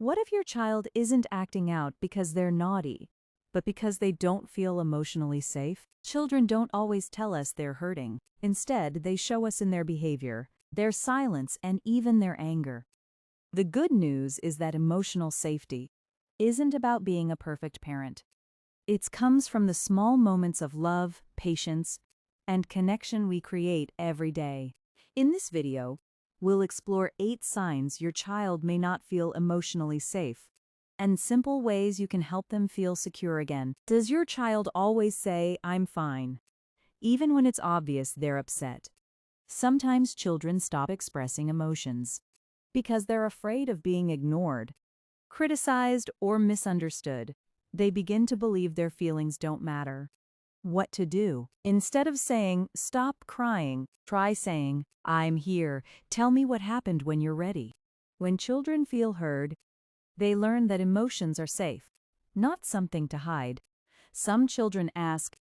What if your child isn't acting out because they're naughty, but because they don't feel emotionally safe? Children don't always tell us they're hurting. Instead, they show us in their behavior, their silence, and even their anger. The good news is that emotional safety isn't about being a perfect parent. It comes from the small moments of love, patience, and connection we create every day. In this video, we'll explore 8 signs your child may not feel emotionally safe, and simple ways you can help them feel secure again. Does your child always say, "I'm fine," even when it's obvious they're upset? Sometimes children stop expressing emotions because they're afraid of being ignored, criticized, or misunderstood. They begin to believe their feelings don't matter. What to do? Instead of saying, "Stop crying," try saying, "I'm here. Tell me what happened when you're ready." When children feel heard, they learn that emotions are safe, not something to hide. Some children ask,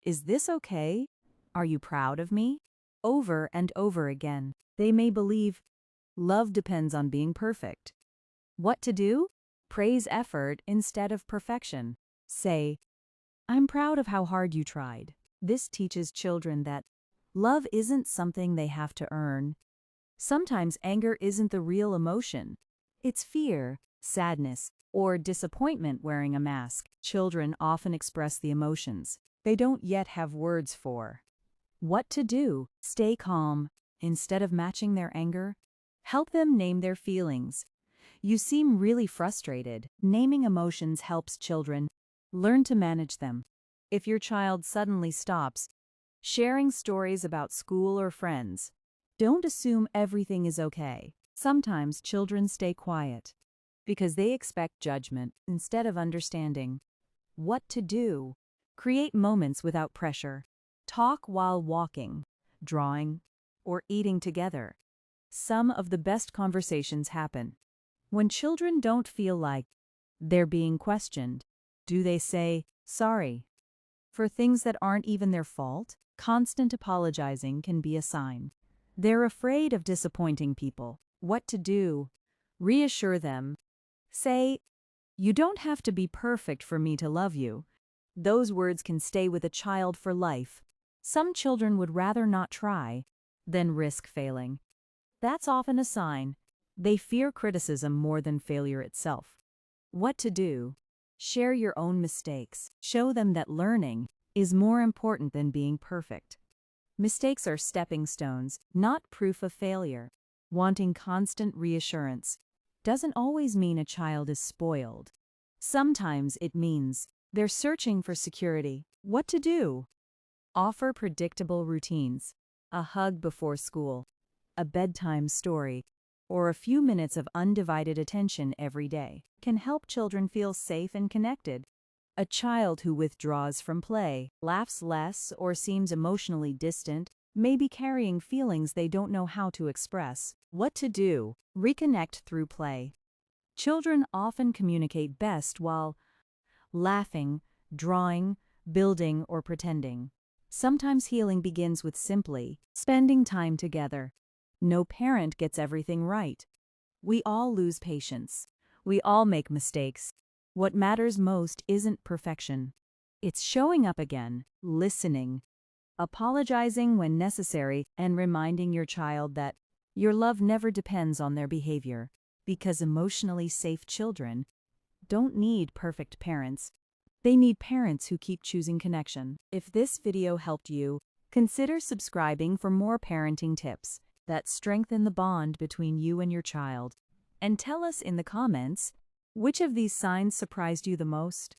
"Is this okay? Are you proud of me?" over and over again. They may believe love depends on being perfect. What to do? Praise effort instead of perfection. Say, "I'm proud of how hard you tried." This teaches children that love isn't something they have to earn. Sometimes anger isn't the real emotion. It's fear, sadness, or disappointment wearing a mask. Children often express the emotions they don't yet have words for. What to do? Stay calm. Instead of matching their anger, help them name their feelings. "You seem really frustrated." Naming emotions helps children learn to manage them. If your child suddenly stops sharing stories about school or friends, don't assume everything is okay. Sometimes children stay quiet because they expect judgment instead of understanding. What to do? Create moments without pressure. Talk while walking, drawing, or eating together. Some of the best conversations happen when children don't feel like they're being questioned. Do they say sorry for things that aren't even their fault? Constant apologizing can be a sign they're afraid of disappointing people. What to do? Reassure them. Say, "You don't have to be perfect for me to love you." Those words can stay with a child for life. Some children would rather not try than risk failing. That's often a sign they fear criticism more than failure itself. What to do? Share your own mistakes. Show them that learning is more important than being perfect. Mistakes are stepping stones, not proof of failure. Wanting constant reassurance doesn't always mean a child is spoiled. Sometimes it means they're searching for security. What to do? Offer predictable routines. A hug before school, a bedtime story, or a few minutes of undivided attention every day can help children feel safe and connected. A child who withdraws from play, laughs less, or seems emotionally distant may be carrying feelings they don't know how to express. What to do? Reconnect through play. Children often communicate best while laughing, drawing, building, or pretending. Sometimes healing begins with simply spending time together. No parent gets everything right. We all lose patience. We all make mistakes. What matters most isn't perfection. It's showing up again, listening, apologizing when necessary, and reminding your child that your love never depends on their behavior, because emotionally safe children don't need perfect parents. They need parents who keep choosing connection. If this video helped you, consider subscribing for more parenting tips that strengthen the bond between you and your child. And tell us in the comments, which of these signs surprised you the most?